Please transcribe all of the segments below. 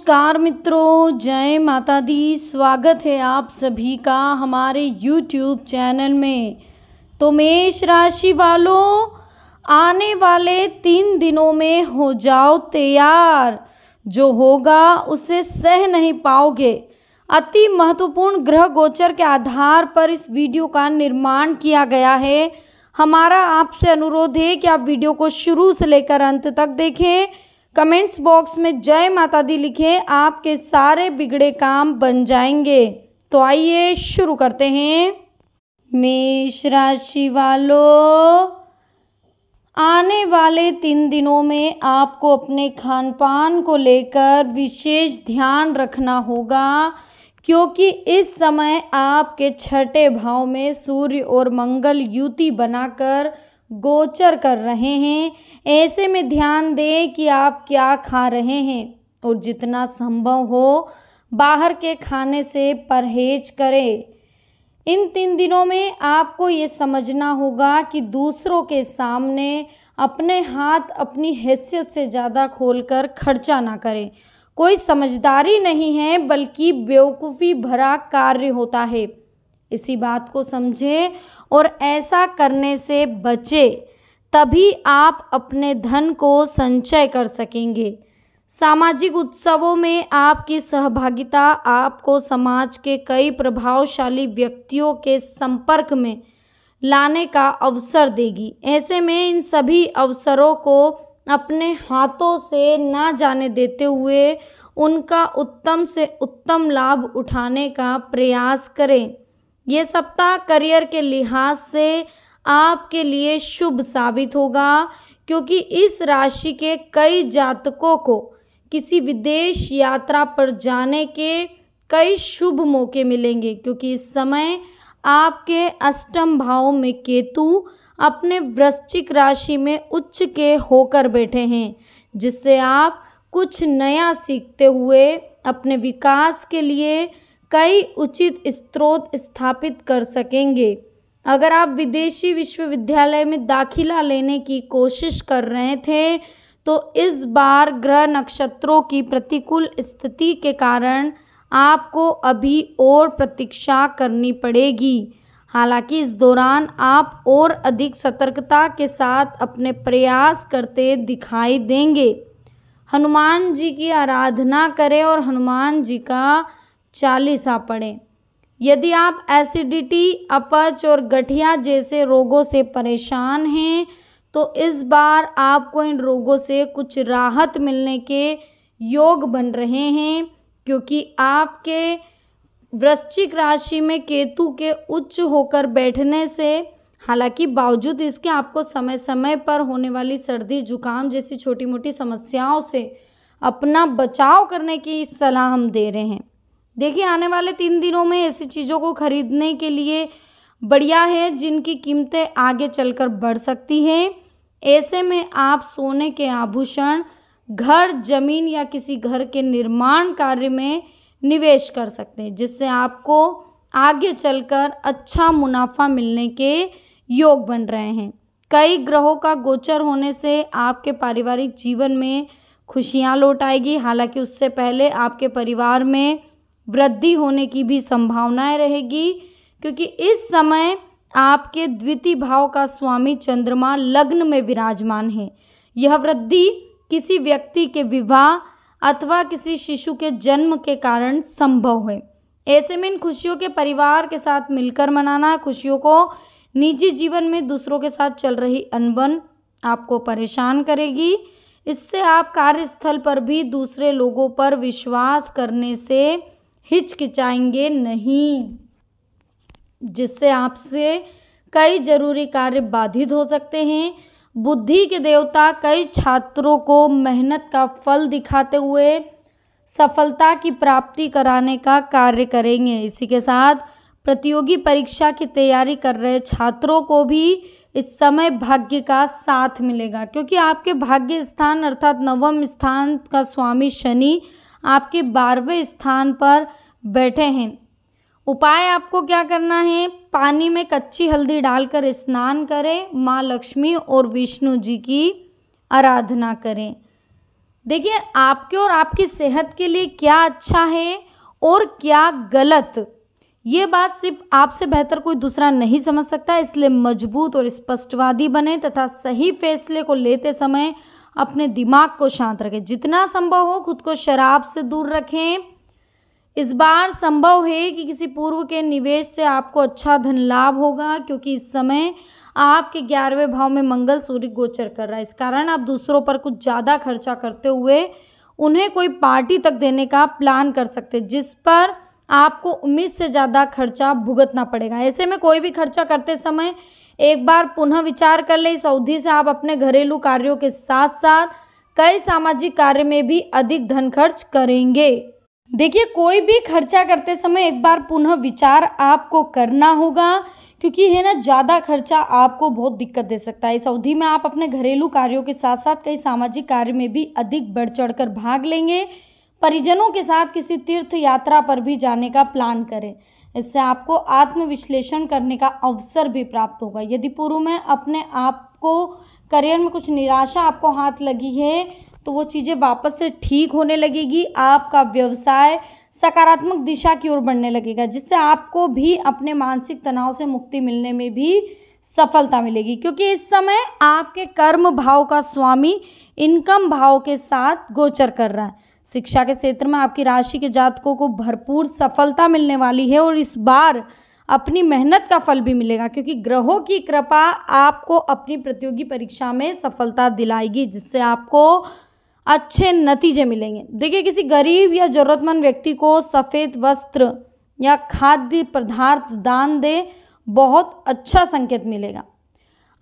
नमस्कार मित्रों, जय माता दी। स्वागत है आप सभी का हमारे YouTube चैनल में। तो मेष राशि वालों, आने वाले 3 दिनों में हो जाओ तैयार। जो होगा उसे सह नहीं पाओगे। अति महत्वपूर्ण ग्रह गोचर के आधार पर इस वीडियो का निर्माण किया गया है। हमारा आपसे अनुरोध है कि आप वीडियो को शुरू से लेकर अंत तक देखें। कमेंट्स बॉक्स में जय माता दी लिखें, आपके सारे बिगड़े काम बन जाएंगे। तो आइए शुरू करते हैं। मेष राशि वालों, आने वाले 3 दिनों में आपको अपने खान पान को लेकर विशेष ध्यान रखना होगा, क्योंकि इस समय आपके छठे भाव में सूर्य और मंगल युति बनाकर गोचर कर रहे हैं। ऐसे में ध्यान दें कि आप क्या खा रहे हैं और जितना संभव हो बाहर के खाने से परहेज करें। इन 3 दिनों में आपको ये समझना होगा कि दूसरों के सामने अपने हाथ अपनी हैसियत से ज़्यादा खोलकर खर्चा ना करें। कोई समझदारी नहीं है, बल्कि बेवकूफ़ी भरा कार्य होता है। इसी बात को समझें और ऐसा करने से बचें, तभी आप अपने धन को संचय कर सकेंगे। सामाजिक उत्सवों में आपकी सहभागिता आपको समाज के कई प्रभावशाली व्यक्तियों के संपर्क में लाने का अवसर देगी। ऐसे में इन सभी अवसरों को अपने हाथों से ना जाने देते हुए उनका उत्तम से उत्तम लाभ उठाने का प्रयास करें। ये सप्ताह करियर के लिहाज से आपके लिए शुभ साबित होगा, क्योंकि इस राशि के कई जातकों को किसी विदेश यात्रा पर जाने के कई शुभ मौके मिलेंगे, क्योंकि इस समय आपके अष्टम भाव में केतु अपने वृश्चिक राशि में उच्च के होकर बैठे हैं, जिससे आप कुछ नया सीखते हुए अपने विकास के लिए कई उचित स्रोत स्थापित कर सकेंगे। अगर आप विदेशी विश्वविद्यालय में दाखिला लेने की कोशिश कर रहे थे, तो इस बार ग्रह नक्षत्रों की प्रतिकूल स्थिति के कारण आपको अभी और प्रतीक्षा करनी पड़ेगी। हालांकि इस दौरान आप और अधिक सतर्कता के साथ अपने प्रयास करते दिखाई देंगे। हनुमान जी की आराधना करें और हनुमान जी का चालीसा पढ़ें। यदि आप एसिडिटी, अपच और गठिया जैसे रोगों से परेशान हैं, तो इस बार आपको इन रोगों से कुछ राहत मिलने के योग बन रहे हैं, क्योंकि आपके वृश्चिक राशि में केतु के उच्च होकर बैठने से, हालांकि बावजूद इसके आपको समय समय पर होने वाली सर्दी जुकाम जैसी छोटी मोटी समस्याओं से अपना बचाव करने की सलाह हम दे रहे हैं। देखिए, आने वाले 3 दिनों में ऐसी चीज़ों को खरीदने के लिए बढ़िया है जिनकी कीमतें आगे चलकर बढ़ सकती हैं। ऐसे में आप सोने के आभूषण, घर, जमीन या किसी घर के निर्माण कार्य में निवेश कर सकते हैं, जिससे आपको आगे चलकर अच्छा मुनाफा मिलने के योग बन रहे हैं। कई ग्रहों का गोचर होने से आपके पारिवारिक जीवन में खुशियां लौट आएगी। हालांकि उससे पहले आपके परिवार में वृद्धि होने की भी संभावनाएं रहेगी, क्योंकि इस समय आपके द्वितीय भाव का स्वामी चंद्रमा लग्न में विराजमान है। यह वृद्धि किसी व्यक्ति के विवाह अथवा किसी शिशु के जन्म के कारण संभव है। ऐसे में इन खुशियों के परिवार के साथ मिलकर मनाना। खुशियों को निजी जीवन में दूसरों के साथ चल रही अनबन आपको परेशान करेगी। इससे आप कार्यस्थल पर भी दूसरे लोगों पर विश्वास करने से हिचकिचाएंगे नहीं, जिससे आपसे कई जरूरी कार्य बाधित हो सकते हैं। बुद्धि के देवता कई छात्रों को मेहनत का फल दिखाते हुए सफलता की प्राप्ति कराने का कार्य करेंगे। इसी के साथ प्रतियोगी परीक्षा की तैयारी कर रहे छात्रों को भी इस समय भाग्य का साथ मिलेगा, क्योंकि आपके भाग्य स्थान अर्थात नवम स्थान का स्वामी शनि आपके 12वें स्थान पर बैठे हैं। उपाय आपको क्या करना है? पानी में कच्ची हल्दी डालकर स्नान करें, माँ लक्ष्मी और विष्णु जी की आराधना करें। देखिए, आपके और आपकी सेहत के लिए क्या अच्छा है और क्या गलत, ये बात सिर्फ आपसे बेहतर कोई दूसरा नहीं समझ सकता। इसलिए मजबूत और स्पष्टवादी बने तथा सही फैसले को लेते समय अपने दिमाग को शांत रखें। जितना संभव हो खुद को शराब से दूर रखें। इस बार संभव है कि किसी पूर्व के निवेश से आपको अच्छा धन लाभ होगा, क्योंकि इस समय आपके 11वें भाव में मंगल सूर्य गोचर कर रहा है। इस कारण आप दूसरों पर कुछ ज़्यादा खर्चा करते हुए उन्हें कोई पार्टी तक देने का प्लान कर सकते, जिस पर आपको उम्मीद से ज़्यादा खर्चा भुगतना पड़ेगा। ऐसे में कोई भी खर्चा करते समय एक बार पुनः विचार कर ले। इस अवधि से आप अपने घरेलू कार्यों के साथ साथ कई सामाजिक कार्य में भी अधिक धन खर्च करेंगे। देखिए, कोई भी खर्चा करते समय एक बार पुनः विचार आपको करना होगा, क्योंकि है ना, ज़्यादा खर्चा आपको बहुत दिक्कत दे सकता है। इस अवधि में आप अपने घरेलू कार्यों के साथ साथ कई सामाजिक कार्य में भी अधिक बढ़ चढ़कर भाग लेंगे। परिजनों के साथ किसी तीर्थ यात्रा पर भी जाने का प्लान करें। इससे आपको आत्मविश्लेषण करने का अवसर भी प्राप्त होगा। यदि पूर्व में अपने आप को करियर में कुछ निराशा आपको हाथ लगी है तो वो चीज़ें वापस से ठीक होने लगेगी। आपका व्यवसाय सकारात्मक दिशा की ओर बढ़ने लगेगा, जिससे आपको भी अपने मानसिक तनाव से मुक्ति मिलने में भी सफलता मिलेगी, क्योंकि इस समय आपके कर्म भाव का स्वामी इनकम भाव के साथ गोचर कर रहा है। शिक्षा के क्षेत्र में आपकी राशि के जातकों को भरपूर सफलता मिलने वाली है और इस बार अपनी मेहनत का फल भी मिलेगा, क्योंकि ग्रहों की कृपा आपको अपनी प्रतियोगी परीक्षा में सफलता दिलाएगी, जिससे आपको अच्छे नतीजे मिलेंगे। देखिए, किसी गरीब या ज़रूरतमंद व्यक्ति को सफ़ेद वस्त्र या खाद्य पदार्थ दान दे, बहुत अच्छा संकेत मिलेगा।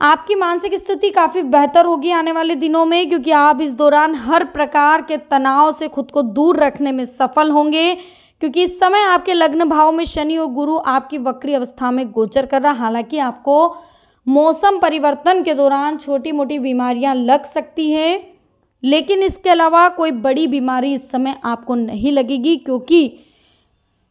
आपकी मानसिक स्थिति काफ़ी बेहतर होगी आने वाले दिनों में, क्योंकि आप इस दौरान हर प्रकार के तनाव से खुद को दूर रखने में सफल होंगे, क्योंकि इस समय आपके लग्न भाव में शनि और गुरु आपकी वक्री अवस्था में गोचर कर रहा। हालांकि आपको मौसम परिवर्तन के दौरान छोटी मोटी बीमारियां लग सकती हैं, लेकिन इसके अलावा कोई बड़ी बीमारी इस समय आपको नहीं लगेगी, क्योंकि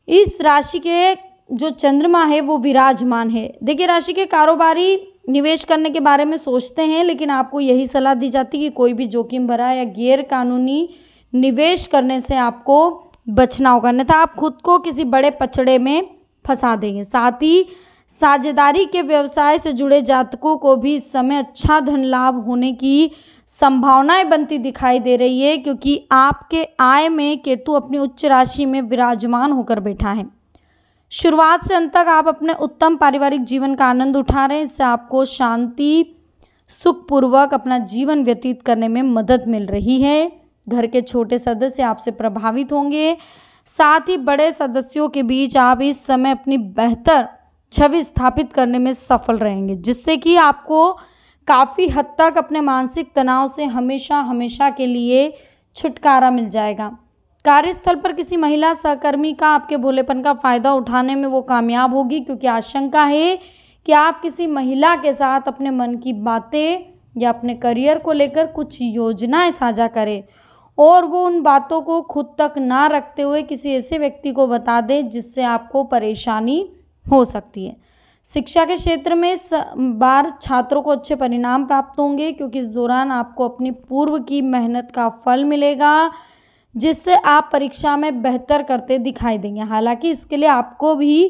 इस राशि के जो चंद्रमा है वो विराजमान है। देखिए, राशि के कारोबारी निवेश करने के बारे में सोचते हैं, लेकिन आपको यही सलाह दी जाती है कि कोई भी जोखिम भरा या गैर कानूनी निवेश करने से आपको बचना होगा, अन्यथा आप खुद को किसी बड़े पचड़े में फंसा देंगे। साथ ही साझेदारी के व्यवसाय से जुड़े जातकों को भी इस समय अच्छा धन लाभ होने की संभावनाएं बनती दिखाई दे रही है, क्योंकि आपके आय में केतु अपनी उच्च राशि में विराजमान होकर बैठा है। शुरुआत से अंत तक आप अपने उत्तम पारिवारिक जीवन का आनंद उठा रहे हैं। इससे आपको शांति सुखपूर्वक अपना जीवन व्यतीत करने में मदद मिल रही है। घर के छोटे सदस्य आपसे प्रभावित होंगे, साथ ही बड़े सदस्यों के बीच आप इस समय अपनी बेहतर छवि स्थापित करने में सफल रहेंगे, जिससे कि आपको काफ़ी हद तक अपने मानसिक तनाव से हमेशा हमेशा के लिए छुटकारा मिल जाएगा। कार्यस्थल पर किसी महिला सहकर्मी का आपके भोलेपन का फ़ायदा उठाने में वो कामयाब होगी, क्योंकि आशंका है कि आप किसी महिला के साथ अपने मन की बातें या अपने करियर को लेकर कुछ योजनाएं साझा करें और वो उन बातों को खुद तक ना रखते हुए किसी ऐसे व्यक्ति को बता दें जिससे आपको परेशानी हो सकती है। शिक्षा के क्षेत्र में इस बार छात्रों को अच्छे परिणाम प्राप्त होंगे, क्योंकि इस दौरान आपको अपनी पूर्व की मेहनत का फल मिलेगा, जिससे आप परीक्षा में बेहतर करते दिखाई देंगे। हालांकि इसके लिए आपको भी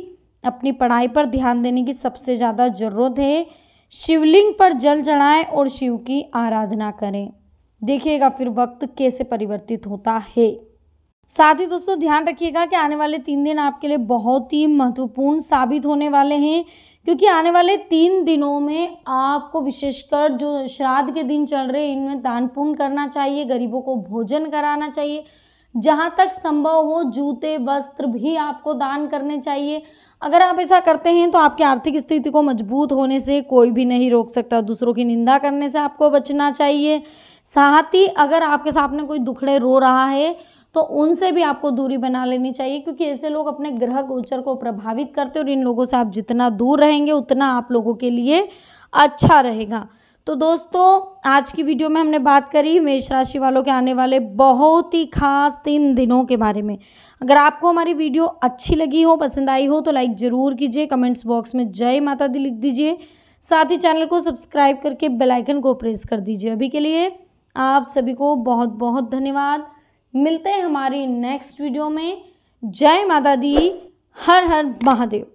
अपनी पढ़ाई पर ध्यान देने की सबसे ज़्यादा ज़रूरत है। शिवलिंग पर जल चढ़ाएं और शिव की आराधना करें। देखिएगा फिर वक्त कैसे परिवर्तित होता है। साथ ही दोस्तों ध्यान रखिएगा कि आने वाले 3 दिन आपके लिए बहुत ही महत्वपूर्ण साबित होने वाले हैं, क्योंकि आने वाले 3 दिनों में आपको विशेषकर जो श्राद्ध के दिन चल रहे हैं इनमें दान पुण्य करना चाहिए, गरीबों को भोजन कराना चाहिए, जहाँ तक संभव हो जूते वस्त्र भी आपको दान करने चाहिए। अगर आप ऐसा करते हैं तो आपकी आर्थिक स्थिति को मजबूत होने से कोई भी नहीं रोक सकता। दूसरों की निंदा करने से आपको बचना चाहिए। साथ ही अगर आपके सामने कोई दुखड़े रो रहा है तो उनसे भी आपको दूरी बना लेनी चाहिए, क्योंकि ऐसे लोग अपने ग्रह गोचर को प्रभावित करते हैं और इन लोगों से आप जितना दूर रहेंगे उतना आप लोगों के लिए अच्छा रहेगा। तो दोस्तों आज की वीडियो में हमने बात करी मेष राशि वालों के आने वाले बहुत ही खास 3 दिनों के बारे में। अगर आपको हमारी वीडियो अच्छी लगी हो, पसंद आई हो तो लाइक ज़रूर कीजिए, कमेंट्स बॉक्स में जय माता दी लिख दीजिए, साथ ही चैनल को सब्सक्राइब करके बेल आइकन को प्रेस कर दीजिए। अभी के लिए आप सभी को बहुत बहुत धन्यवाद। मिलते हैं हमारी नेक्स्ट वीडियो में। जय माता दी, हर हर महादेव।